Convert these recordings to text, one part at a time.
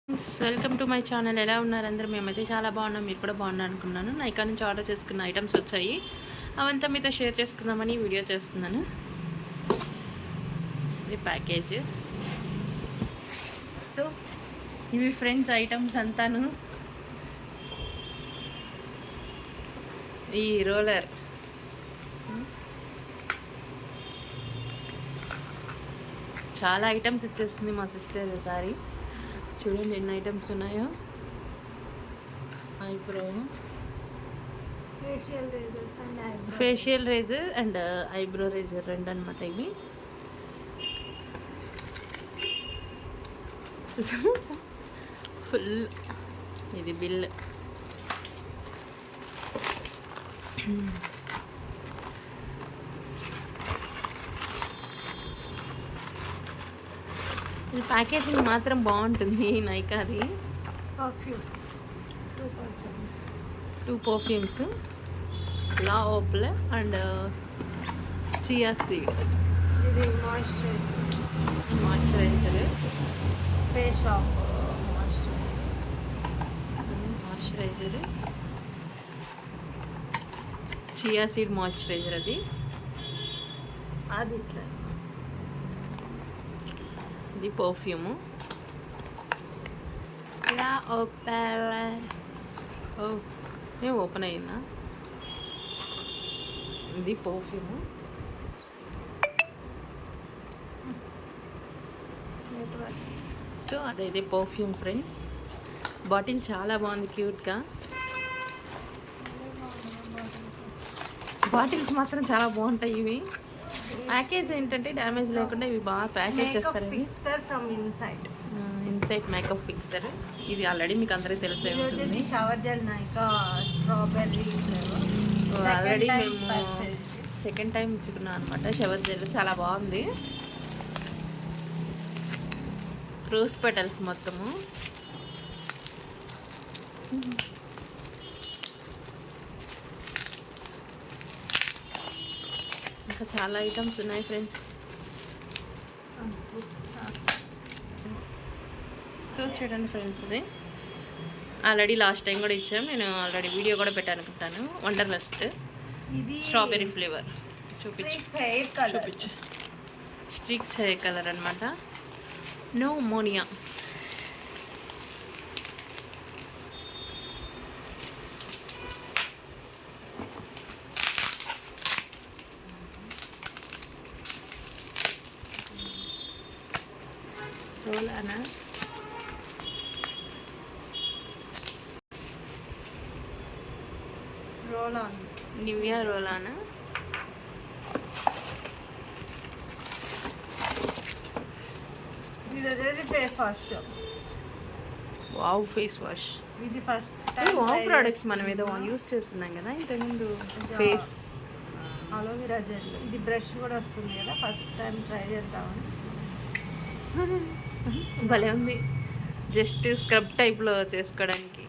Welcome to my channel. ఎలా ఉన్నారు అందరూ? మేమైతే చాలా బాగున్నాం, మీరు కూడా బాగున్నారు అనుకున్నాను. నైకా నుంచి ఆర్డర్ చేసుకున్న ఐటమ్స్ వచ్చాయి, అవంతా మీతో షేర్ చేసుకుందామని వీడియో చేస్తున్నాను. ఇది ప్యాకేజ్. సో ఇవి ఫ్రెండ్స్ ఐటమ్స్ అంతాను. ఈ రోలర్ చాలా ఐటమ్స్ ఇచ్చేస్తుంది మా సిస్టర్. ఈసారి చూడండి ఎన్ని ఐటమ్స్ ఉన్నాయో. Eyebrow, facial razor and eyebrow razor రెండు అనమాట ఇవి. ఫుల్ ఇది బిల్. ఈ ప్యాకేజింగ్ మాత్రం బాగుంటుంది నైకాది. టూ పర్ఫ్యూమ్స్, లా ఓప్ల అండ్ చియా సీడ్. ఇది moisturizer, face wash, moisturizer, chia seed moisturizer. అది ఇట్లా. ఇది పర్ఫ్యూము. లా ఓపెల. ఏం ఓపెన్ అయిందా? ఇది పర్ఫ్యూము. సో అదైతే పర్ఫ్యూమ్ ఫ్రెండ్స్. బాటిల్ చాలా బాగుంది, క్యూట్గా. బాటిల్స్ మాత్రం చాలా బాగుంటాయి ఇవి. ప్యాకేజ్ ఏంటంటే డ్యామేజ్ లేకుండా ఇవి బాగా ప్యాకేజ్ చేస్తారు. Inside makeup fixer. ఇది ఆల్రెడీ మీకు అందరికీ తెలిసే ఉంటుంది. Shower gel Nykaa strawberry. Already మేము సెకండ్ టైం ఇచ్చుకున్నాం అనమాట. షవర్ జెల్ చాలా బాగుంది. రోజ్ పెటల్స్ మొత్తము. ఇంకా చాలా ఐటమ్స్ ఉన్నాయి ఫ్రెండ్స్. సో చూడండి ఫ్రెండ్స్, ఇది ఆల్రెడీ లాస్ట్ టైం కూడా ఇచ్చాం. నేను ఆల్రెడీ వీడియో కూడా పెట్టాను అనుకుంటాను. Wanderlust strawberry flavour. చూపించు. స్ట్రిక్స్ హెయిర్ కలర్ అనమాట. No ammonia. రోలానా, రోలాన్, నివియా రోలానా. ఇది వచ్చేసి face wash. Wow face wash. ఇది ఫస్ట్ వావ్ ప్రోడక్ట్స్ మనం ఏదో యూస్ చేస్తున్నాం కదా ఇంతకుముందు. Face aloe vera gel. ఇది బ్రష్ కూడా వస్తుంది కదా, ఫస్ట్ టైం ట్రై చేద్దామని. భలే ఉంది. జస్ట్ స్క్రబ్ టైప్లో చేసుకోవడానికి.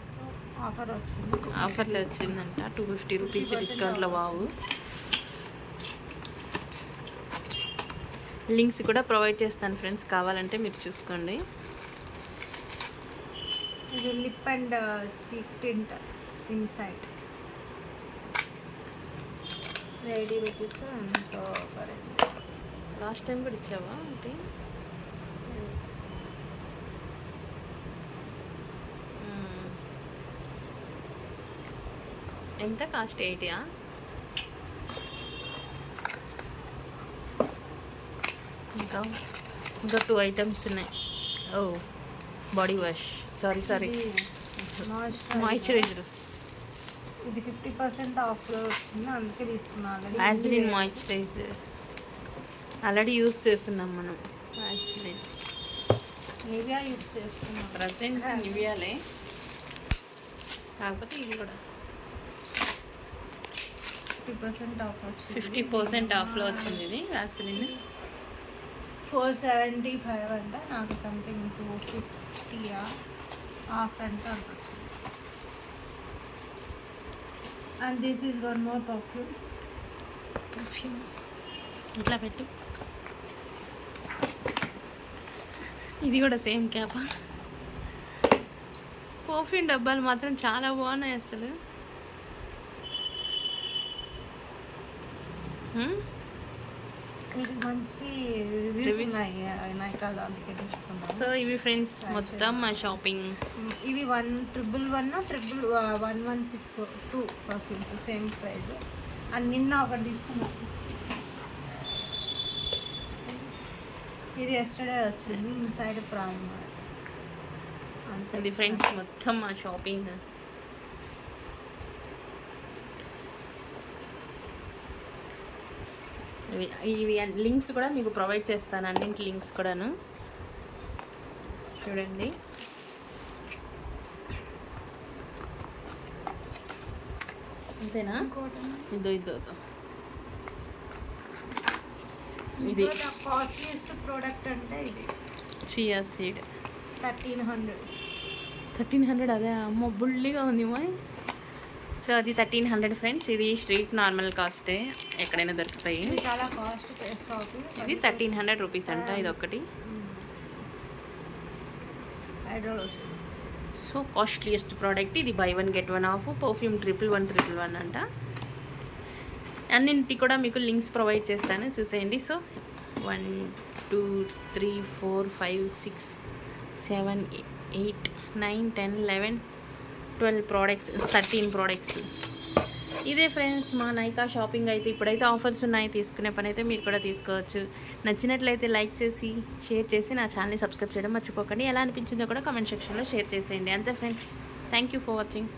సో ఆఫర్ వచ్చింది, ఆఫర్లో వచ్చిందంట. 250 రూపీస్ డిస్కౌంట్లో. వావు. లింక్స్ కూడా ప్రొవైడ్ చేస్తాను ఫ్రెండ్స్, కావాలంటే మీరు చూసుకోండి. ఇది lip and cheek tint inside. 80 rupees. ఎంతో లాస్ట్ టైం కూడా ఇచ్చావా అంటే? ఎంత కాస్ట్? 80. ఇంకా 2 ఐటమ్స్ ఉన్నాయి. ఓ బాడీ వాష్, సారీ మాయిశ్చరైజర్. ఇది 50% ఆఫ్లో వచ్చింది, అందుకే తీసుకున్నాను. వ్యాస్లిన్ మాయిశ్చరైజర్ ఆల్రెడీ యూస్ చేస్తున్నాం మనం. వ్యాస్లిన్ నివియా యూస్ చేస్తున్నాం ప్రజెంట్. నివియాలే, కాకపోతే ఇది కూడా 50% ఆఫ్ వచ్చింది. 50% ఆఫ్లో వచ్చింది ఇది వ్యాస్లిన్. 475 అంట. నాకు సంథింగ్ 250 ఆఫ్ ఎంత వచ్చింది. And this is one more perfume. ఇట్లా పెట్టు. ఇది కూడా సేమ్ క్యాపా. పర్ఫ్యూమ్ డబ్బాలు మాత్రం చాలా బాగున్నాయి అసలు. వీటికి మంచి రివ్యూస్ ఉన్నాయి నైకాలో, అందుకే తీసుకున్నాను. సో ఇవి ఫ్రెండ్స్ మొత్తం మా షాపింగ్. ఇవి 11116 పర్ఫ్యూమ్స్ సేమ్ ప్రైస్. అండ్ నిన్న ఒకటి తీసుకున్నాను, ఇది ఎస్టర్డే వచ్చింది, ఇన్సైడ్ ప్రామ్. అంతే ఇది ఫ్రెండ్స్ మొత్తం మా షాపింగ్. ఇవి లింక్స్ కూడా మీకు ప్రొవైడ్ చేస్తాను, అన్నింటి లింక్స్ కూడాను చూడండి. అంతేనా? ఇదో ఇది కాస్ట్లీయెస్ట్ ప్రోడక్ట్ అంటే ఇది చియా సీడ్ 1300. అదే అమ్మ బుల్లిగా ఉంది మా. సో అది 1300 ఫ్రెండ్స్. ఇది స్ట్రీట్ నార్మల్ కాస్టే, ఎక్కడైనా దొరుకుతాయి. ఇది చాలా కాస్ట్ షాప్. ఇది 1300 రూపీస్ అంట ఇది ఒకటి. సో కాస్ట్లీయెస్ట్ ప్రోడక్ట్ ఇది. By 1 get 1 of. పర్ఫ్యూమ్ 111 అంట. అన్నింటి కూడా మీకు లింక్స్ ప్రొవైడ్ చేస్తాను, చూసేయండి. So 1 2 3 4 5 6 7 8 9 10 11 12 products, 13 products. ఇదే ఫ్రెండ్స్ మా నైకా షాపింగ్ అయితే. ఇప్పుడైతే ఆఫర్స్ ఉన్నాయి, తీసుకునే పని అయితే మీరు కూడా తీసుకోవచ్చు. నచ్చినట్లయితే లైక్ చేసి షేర్ చేసి నా ఛానల్ని సబ్స్క్రైబ్ చేయడం మర్చిపోకండి. ఎలా అనిపించిందో కూడా కామెంట్ సెక్షన్లో షేర్ చేసేయండి. అంతే friends, thank you for watching.